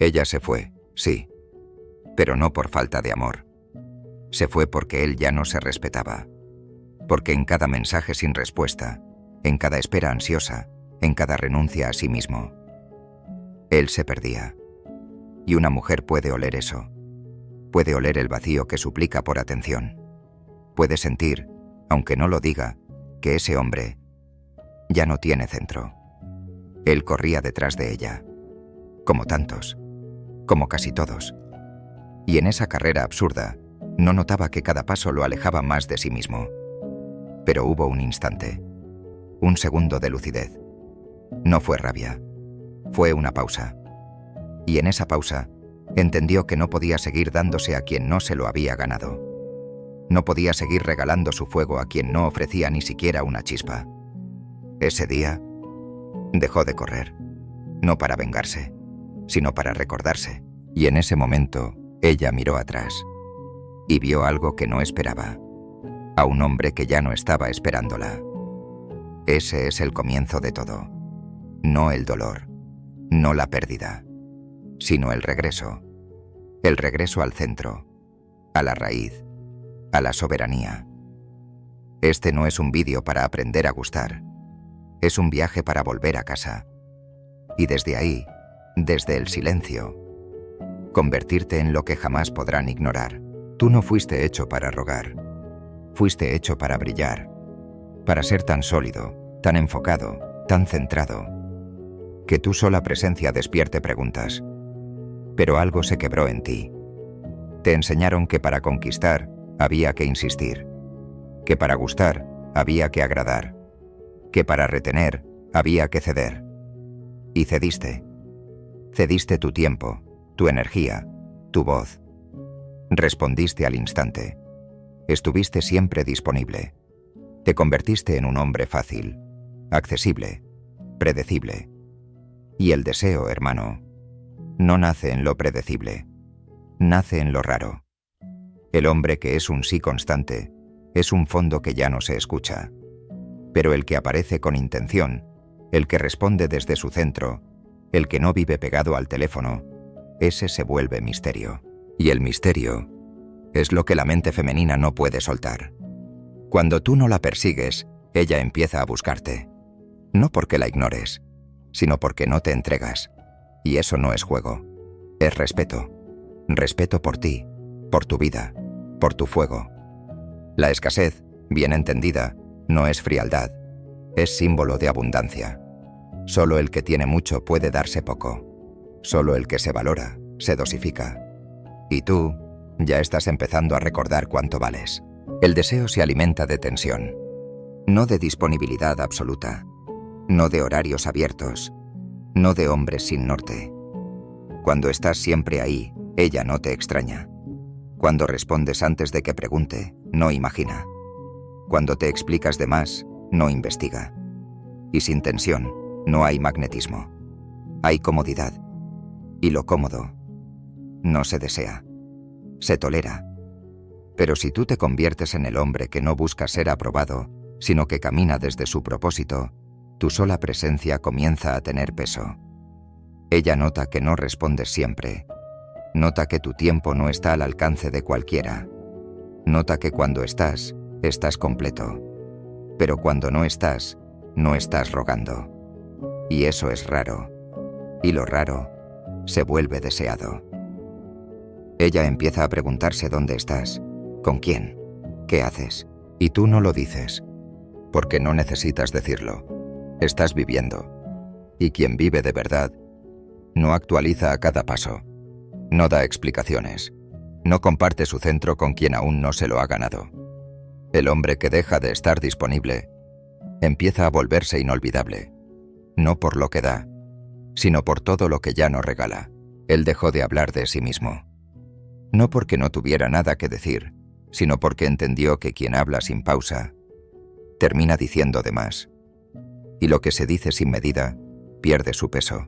Ella se fue, sí, pero no por falta de amor. Se fue porque él ya no se respetaba. Porque en cada mensaje sin respuesta, en cada espera ansiosa, en cada renuncia a sí mismo, él se perdía. Y una mujer puede oler eso. Puede oler el vacío que suplica por atención. Puede sentir, aunque no lo diga, que ese hombre ya no tiene centro. Él corría detrás de ella, como tantos, como casi todos. Y en esa carrera absurda, no notaba que cada paso lo alejaba más de sí mismo. Pero hubo un instante, un segundo de lucidez. No fue rabia, fue una pausa. Y en esa pausa, entendió que no podía seguir dándose a quien no se lo había ganado. No podía seguir regalando su fuego a quien no ofrecía ni siquiera una chispa. Ese día, dejó de correr, no para vengarse, sino para recordarse. Y en ese momento, ella miró atrás y vio algo que no esperaba, a un hombre que ya no estaba esperándola. Ese es el comienzo de todo. No el dolor, no la pérdida, sino el regreso al centro, a la raíz, a la soberanía. Este no es un vídeo para aprender a gustar, es un viaje para volver a casa. Y desde ahí, desde el silencio, convertirte en lo que jamás podrán ignorar. Tú no fuiste hecho para rogar, fuiste hecho para brillar, para ser tan sólido, tan enfocado, tan centrado, que tu sola presencia despierte preguntas. Pero algo se quebró en ti. Te enseñaron que para conquistar había que insistir, que para gustar había que agradar, que para retener había que ceder. Y cediste. Cediste tu tiempo, tu energía, tu voz. Respondiste al instante. Estuviste siempre disponible. Te convertiste en un hombre fácil, accesible, predecible. Y el deseo, hermano, no nace en lo predecible, nace en lo raro. El hombre que es un sí constante es un fondo que ya no se escucha. Pero el que aparece con intención, el que responde desde su centro, el que no vive pegado al teléfono, ese se vuelve misterio. Y el misterio es lo que la mente femenina no puede soltar. Cuando tú no la persigues, ella empieza a buscarte. No porque la ignores, sino porque no te entregas. Y eso no es juego, es respeto. Respeto por ti, por tu vida, por tu fuego. La escasez, bien entendida, no es frialdad, es símbolo de abundancia. Solo el que tiene mucho puede darse poco. Solo el que se valora, se dosifica. Y tú, ya estás empezando a recordar cuánto vales. El deseo se alimenta de tensión, no de disponibilidad absoluta, no de horarios abiertos, no de hombres sin norte. Cuando estás siempre ahí, ella no te extraña. Cuando respondes antes de que pregunte, no imagina. Cuando te explicas de más, no investiga. Y sin tensión, no hay magnetismo. Hay comodidad. Y lo cómodo no se desea, se tolera. Pero si tú te conviertes en el hombre que no busca ser aprobado, sino que camina desde su propósito, tu sola presencia comienza a tener peso. Ella nota que no respondes siempre. Nota que tu tiempo no está al alcance de cualquiera. Nota que cuando estás, estás completo. Pero cuando no estás rogando. Y eso es raro. Y lo raro se vuelve deseado. Ella empieza a preguntarse dónde estás, con quién, qué haces. Y tú no lo dices, porque no necesitas decirlo. Estás viviendo. Y quien vive de verdad, no actualiza a cada paso. No da explicaciones. No comparte su centro con quien aún no se lo ha ganado. El hombre que deja de estar disponible empieza a volverse inolvidable. No por lo que da, sino por todo lo que ya no regala. Él dejó de hablar de sí mismo. No porque no tuviera nada que decir, sino porque entendió que quien habla sin pausa termina diciendo de más. Y lo que se dice sin medida pierde su peso.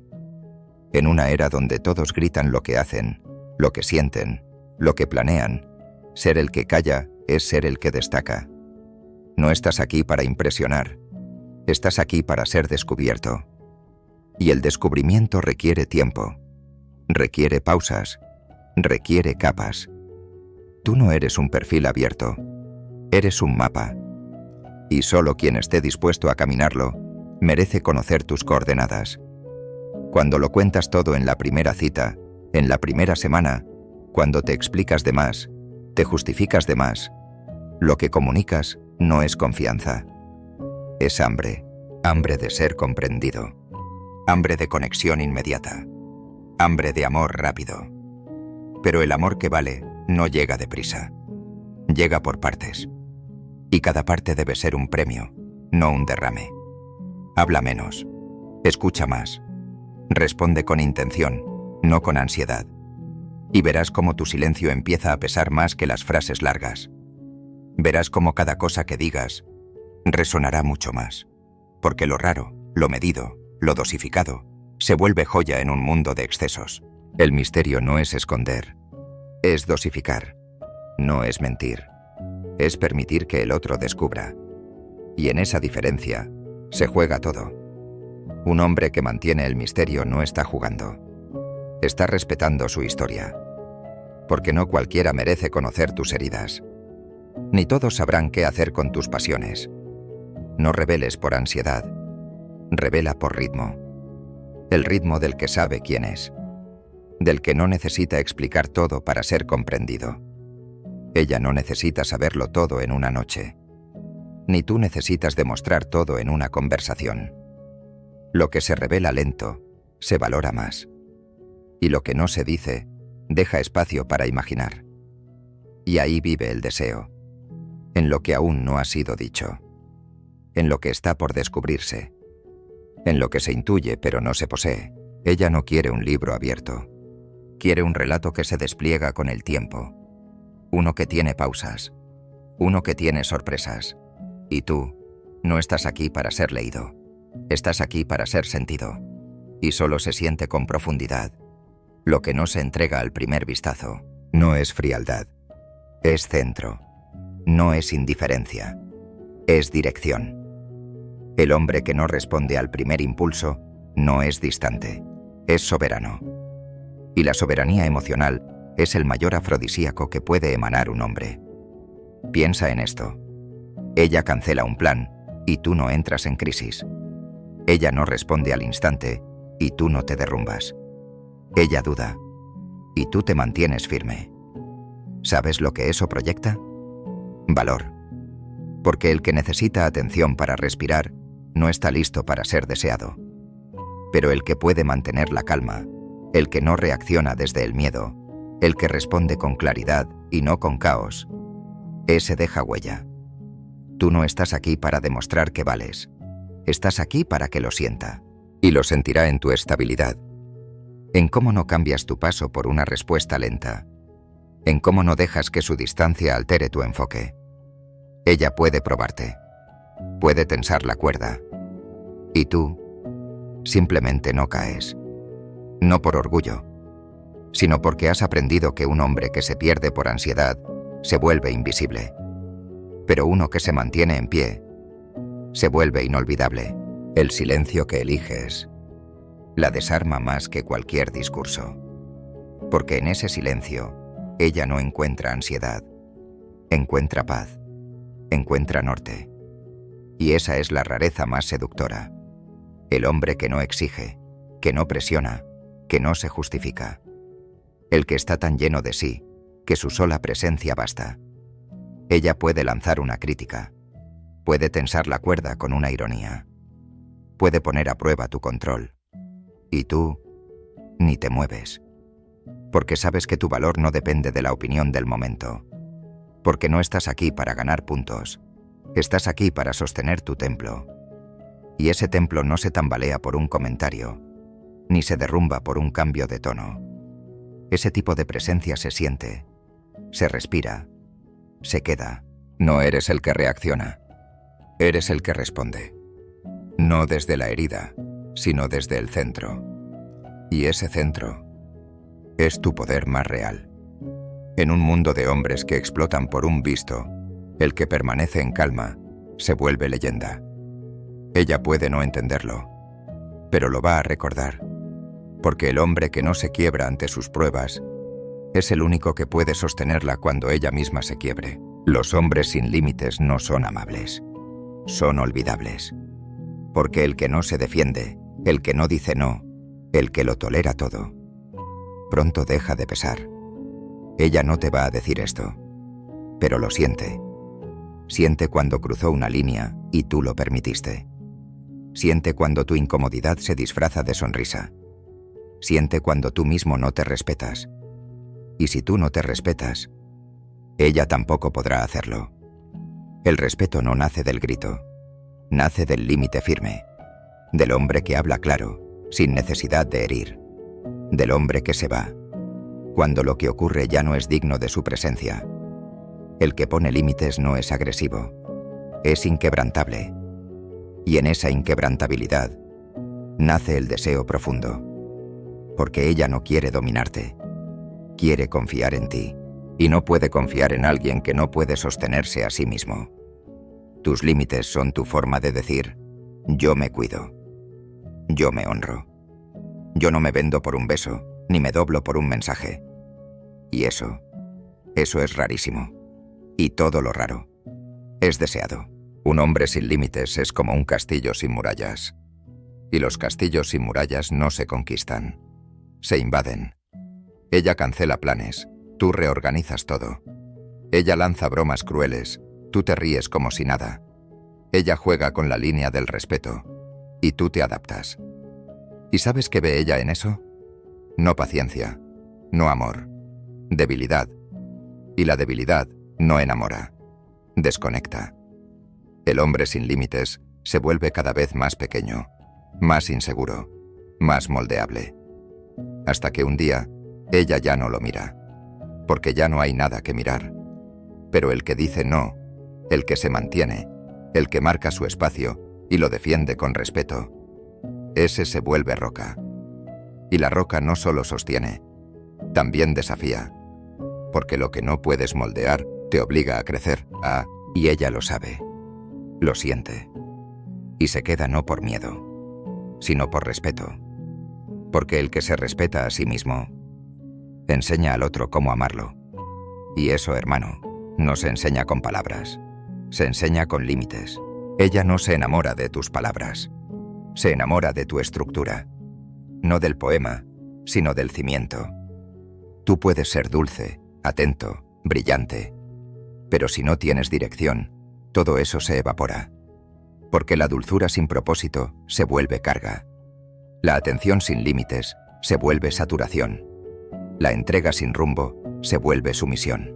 En una era donde todos gritan lo que hacen, lo que sienten, lo que planean, ser el que calla es ser el que destaca. No estás aquí para impresionar, estás aquí para ser descubierto. Y el descubrimiento requiere tiempo. requiere pausas, requiere capas. Tú no eres un perfil abierto, eres un mapa. Y solo quien esté dispuesto a caminarlo merece conocer tus coordenadas. Cuando lo cuentas todo en la primera cita, en la primera semana, cuando te explicas de más, te justificas de más, lo que comunicas no es confianza. Es hambre, hambre de ser comprendido, hambre de conexión inmediata, hambre de amor rápido. Pero el amor que vale no llega deprisa, llega por partes. Y cada parte debe ser un premio, no un derrame. Habla menos, escucha más, responde con intención, no con ansiedad. Y verás cómo tu silencio empieza a pesar más que las frases largas. Verás cómo cada cosa que digas resonará mucho más, porque lo raro, lo medido, lo dosificado, se vuelve joya en un mundo de excesos. El misterio no es esconder, es dosificar, no es mentir, es permitir que el otro descubra. Y en esa diferencia se juega todo. Un hombre que mantiene el misterio no está jugando, está respetando su historia, porque no cualquiera merece conocer tus heridas. Ni todos sabrán qué hacer con tus pasiones. No reveles por ansiedad, revela por ritmo. El ritmo del que sabe quién es, del que no necesita explicar todo para ser comprendido. Ella no necesita saberlo todo en una noche, ni tú necesitas demostrar todo en una conversación. Lo que se revela lento, se valora más. Y lo que no se dice, deja espacio para imaginar. Y ahí vive el deseo, en lo que aún no ha sido dicho, en lo que está por descubrirse, en lo que se intuye pero no se posee. Ella no quiere un libro abierto, quiere un relato que se despliega con el tiempo, uno que tiene pausas, uno que tiene sorpresas. Y tú no estás aquí para ser leído, estás aquí para ser sentido, y solo se siente con profundidad. Lo que no se entrega al primer vistazo no es frialdad, es centro, no es indiferencia, es dirección. El hombre que no responde al primer impulso no es distante, es soberano. Y la soberanía emocional es el mayor afrodisíaco que puede emanar un hombre. Piensa en esto. Ella cancela un plan y tú no entras en crisis. Ella no responde al instante y tú no te derrumbas. Ella duda y tú te mantienes firme. ¿Sabes lo que eso proyecta? Valor. Porque el que necesita atención para respirar no está listo para ser deseado. Pero el que puede mantener la calma, el que no reacciona desde el miedo, el que responde con claridad y no con caos, ese deja huella. Tú no estás aquí para demostrar que vales. Estás aquí para que lo sienta. Y lo sentirá en tu estabilidad. En cómo no cambias tu paso por una respuesta lenta. En cómo no dejas que su distancia altere tu enfoque. Ella puede probarte. Puede tensar la cuerda. Y tú simplemente no caes. No por orgullo, sino porque has aprendido que un hombre que se pierde por ansiedad se vuelve invisible. Pero uno que se mantiene en pie se vuelve inolvidable. El silencio que eliges la desarma más que cualquier discurso. Porque en ese silencio ella no encuentra ansiedad, encuentra paz, encuentra norte. Y esa es la rareza más seductora. El hombre que no exige, que no presiona, que no se justifica. El que está tan lleno de sí que su sola presencia basta. Ella puede lanzar una crítica, puede tensar la cuerda con una ironía, puede poner a prueba tu control. Y tú ni te mueves, porque sabes que tu valor no depende de la opinión del momento, porque no estás aquí para ganar puntos, estás aquí para sostener tu templo. Y ese templo no se tambalea por un comentario, ni se derrumba por un cambio de tono. Ese tipo de presencia se siente, se respira, se queda. No eres el que reacciona, eres el que responde. No desde la herida, sino desde el centro. Y ese centro es tu poder más real. En un mundo de hombres que explotan por un visto, el que permanece en calma se vuelve leyenda. Ella puede no entenderlo, pero lo va a recordar, Porque el hombre que no se quiebra ante sus pruebas es el único que puede sostenerla cuando ella misma se quiebre. Los hombres sin límites no son amables, son olvidables. Porque el que no se defiende, el que no dice no, el que lo tolera todo, pronto deja de pesar. Ella no te va a decir esto, pero lo siente. Siente cuando cruzó una línea y tú lo permitiste. Siente cuando tu incomodidad se disfraza de sonrisa. Siente cuando tú mismo no te respetas. Y si tú no te respetas, ella tampoco podrá hacerlo. El respeto no nace del grito, nace del límite firme, del hombre que habla claro, sin necesidad de herir, del hombre que se va, cuando lo que ocurre ya no es digno de su presencia. El que pone límites no es agresivo, es inquebrantable. Y en esa inquebrantabilidad nace el deseo profundo, porque ella no quiere dominarte, quiere confiar en ti, y no puede confiar en alguien que no puede sostenerse a sí mismo. Tus límites son tu forma de decir, yo me cuido, yo me honro, yo no me vendo por un beso, ni me doblo por un mensaje. Y eso es rarísimo. Y todo lo raro es deseado. Un hombre sin límites es como un castillo sin murallas. Y los castillos sin murallas no se conquistan, se invaden. Ella cancela planes, tú reorganizas todo. Ella lanza bromas crueles, tú te ríes como si nada. Ella juega con la línea del respeto, y tú te adaptas. ¿Y sabes qué ve ella en eso? No paciencia, no amor, debilidad. Y la debilidad no enamora, desconecta. El hombre sin límites se vuelve cada vez más pequeño, más inseguro, más moldeable. Hasta que un día, ella ya no lo mira, porque ya no hay nada que mirar. Pero el que dice no, el que se mantiene, el que marca su espacio y lo defiende con respeto, ese se vuelve roca. Y la roca no solo sostiene, también desafía, porque lo que no puedes moldear te obliga a crecer, y ella lo sabe, lo siente, y se queda no por miedo, sino por respeto, porque el que se respeta a sí mismo enseña al otro cómo amarlo. Y eso, hermano, no se enseña con palabras, se enseña con límites. Ella no se enamora de tus palabras, se enamora de tu estructura, no del poema, sino del cimiento. Tú puedes ser dulce, atento, brillante, pero si no tienes dirección, todo eso se evapora, porque la dulzura sin propósito se vuelve carga. La atención sin límites se vuelve saturación. La entrega sin rumbo se vuelve sumisión.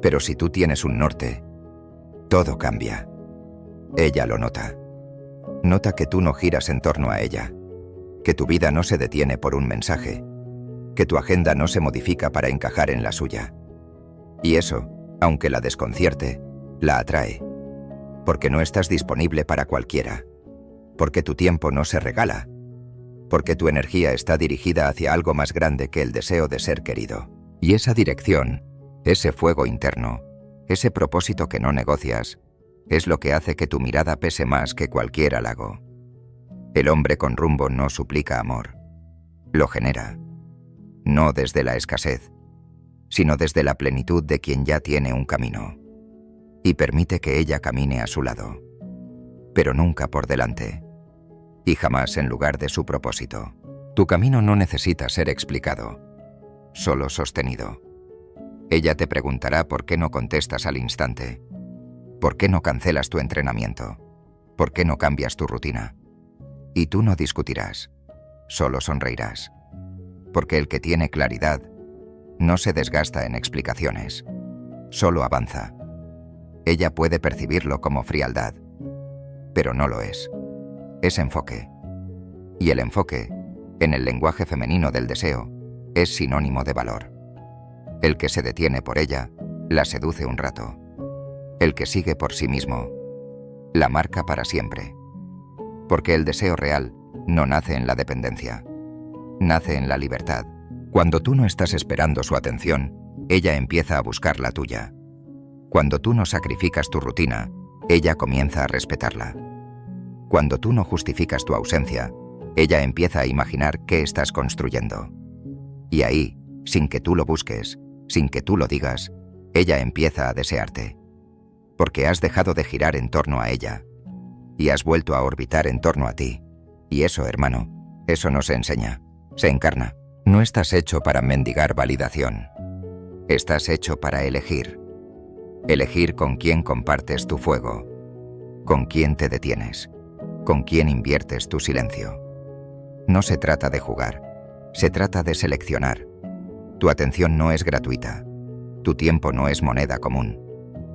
Pero si tú tienes un norte, todo cambia. Ella lo nota. Nota que tú no giras en torno a ella, que tu vida no se detiene por un mensaje, que tu agenda no se modifica para encajar en la suya. Y eso, aunque la desconcierte, la atrae, porque no estás disponible para cualquiera, porque tu tiempo no se regala, porque tu energía está dirigida hacia algo más grande que el deseo de ser querido. Y esa dirección, ese fuego interno, ese propósito que no negocias, es lo que hace que tu mirada pese más que cualquier halago. El hombre con rumbo no suplica amor, lo genera, no desde la escasez, sino desde la plenitud de quien ya tiene un camino, y permite que ella camine a su lado, pero nunca por delante, y jamás en lugar de su propósito. Tu camino no necesita ser explicado, solo sostenido. Ella te preguntará por qué no contestas al instante, por qué no cancelas tu entrenamiento, por qué no cambias tu rutina. Y tú no discutirás, solo sonreirás, porque el que tiene claridad no se desgasta en explicaciones, solo avanza. Ella puede percibirlo como frialdad, pero no lo es. Es enfoque. Y el enfoque, en el lenguaje femenino del deseo, es sinónimo de valor. El que se detiene por ella, la seduce un rato. El que sigue por sí mismo, la marca para siempre. Porque el deseo real no nace en la dependencia, nace en la libertad. Cuando tú no estás esperando su atención, ella empieza a buscar la tuya. Cuando tú no sacrificas tu rutina, ella comienza a respetarla. Cuando tú no justificas tu ausencia, Ella empieza a imaginar qué estás construyendo. Y ahí, sin que tú lo busques, sin que tú lo digas, ella empieza a desearte. Porque has dejado de girar en torno a ella. Y has vuelto a orbitar en torno a ti. Y eso, hermano, eso no se enseña, se encarna. No estás hecho para mendigar validación. Estás hecho para elegir. Elegir con quién compartes tu fuego, con quién te detienes, con quién inviertes tu silencio. No se trata de jugar, se trata de seleccionar. Tu atención no es gratuita, tu tiempo no es moneda común,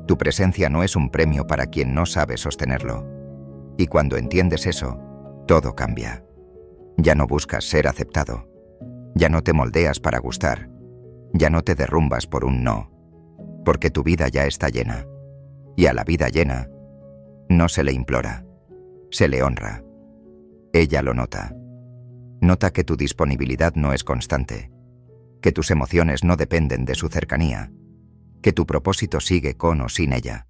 tu presencia no es un premio para quien no sabe sostenerlo. Y cuando entiendes eso, todo cambia. Ya no buscas ser aceptado, ya no te moldeas para gustar, ya no te derrumbas por un no, porque tu vida ya está llena, y a la vida llena no se le implora, se le honra. Ella lo nota. Nota que tu disponibilidad no es constante, que tus emociones no dependen de su cercanía, que tu propósito sigue con o sin ella.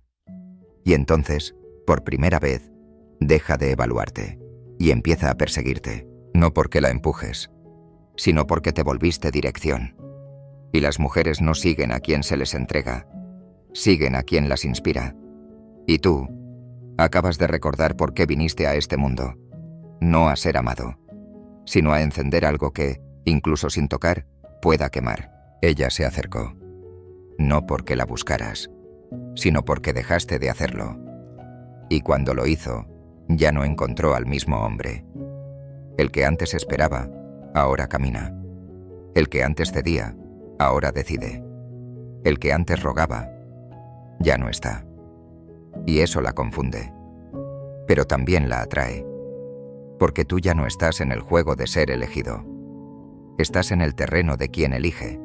Y entonces, por primera vez, deja de evaluarte y empieza a perseguirte, no porque la empujes, sino porque te volviste dirección. Y las mujeres no siguen a quien se les entrega, siguen a quien las inspira. Y tú, acabas de recordar por qué viniste a este mundo, no a ser amado, sino a encender algo que, incluso sin tocar, pueda quemar. Ella se acercó, no porque la buscaras, sino porque dejaste de hacerlo. Y cuando lo hizo, ya no encontró al mismo hombre. El que antes esperaba, ahora camina. El que antes cedía, ahora decide. El que antes rogaba, ya no está. Y eso la confunde, pero también la atrae, porque tú ya no estás en el juego de ser elegido. Estás en el terreno de quien elige.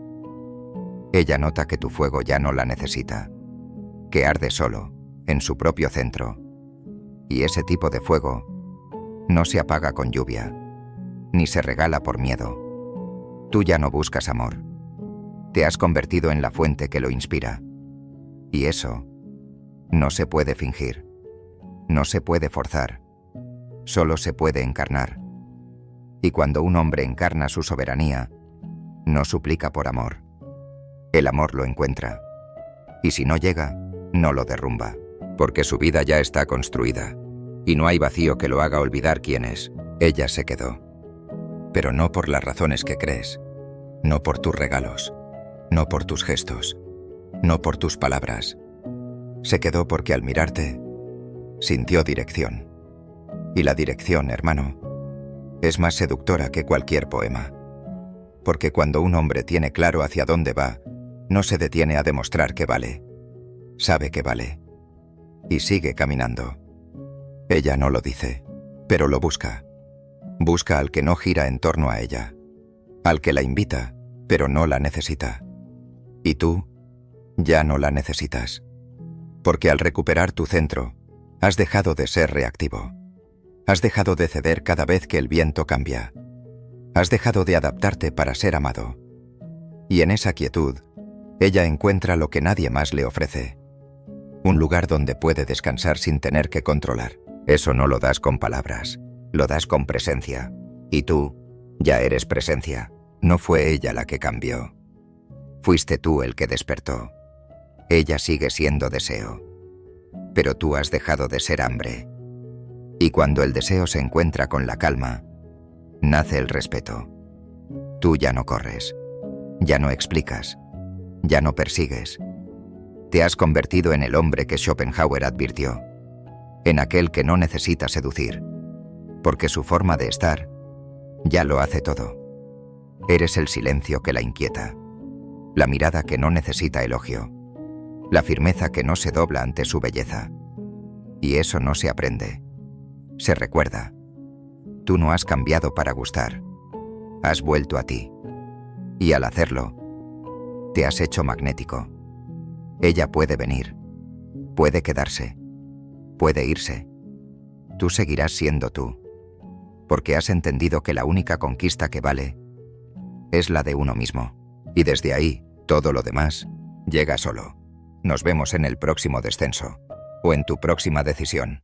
Ella nota que tu fuego ya no la necesita, que arde solo, en su propio centro. Y ese tipo de fuego no se apaga con lluvia, ni se regala por miedo. Tú ya no buscas amor. Te has convertido en la fuente que lo inspira. Y eso no se puede fingir, no se puede forzar, solo se puede encarnar. Y cuando un hombre encarna su soberanía, no suplica por amor. El amor lo encuentra. Y si no llega, no lo derrumba, porque su vida ya está construida. Y no hay vacío que lo haga olvidar quién es. Ella se quedó. Pero no por las razones que crees, no por tus regalos, no por tus gestos, no por tus palabras. Se quedó porque al mirarte, sintió dirección. Y la dirección, hermano, es más seductora que cualquier poema. Porque cuando un hombre tiene claro hacia dónde va, no se detiene a demostrar que vale. Sabe que vale. Y sigue caminando. Ella no lo dice, pero lo busca. Busca al que no gira en torno a ella. Al que la invita, pero no la necesita. Y tú, ya no la necesitas. Porque al recuperar tu centro, has dejado de ser reactivo. Has dejado de ceder cada vez que el viento cambia. Has dejado de adaptarte para ser amado. Y en esa quietud, ella encuentra lo que nadie más le ofrece. Un lugar donde puede descansar sin tener que controlar. Eso no lo das con palabras, lo das con presencia. Y tú, ya eres presencia. No fue ella la que cambió. Fuiste tú el que despertó. Ella sigue siendo deseo. Pero tú has dejado de ser hambre. Y cuando el deseo se encuentra con la calma, nace el respeto. Tú ya no corres, ya no explicas, ya no persigues. Te has convertido en el hombre que Schopenhauer advirtió, en aquel que no necesita seducir, porque su forma de estar ya lo hace todo. Eres el silencio que la inquieta, la mirada que no necesita elogio, la firmeza que no se dobla ante su belleza. Y eso no se aprende, se recuerda. Tú no has cambiado para gustar, has vuelto a ti. Y al hacerlo, te has hecho magnético. Ella puede venir, puede quedarse, puede irse. Tú seguirás siendo tú, porque has entendido que la única conquista que vale es la de uno mismo. Y desde ahí, todo lo demás llega solo. Nos vemos en el próximo descenso, o en tu próxima decisión.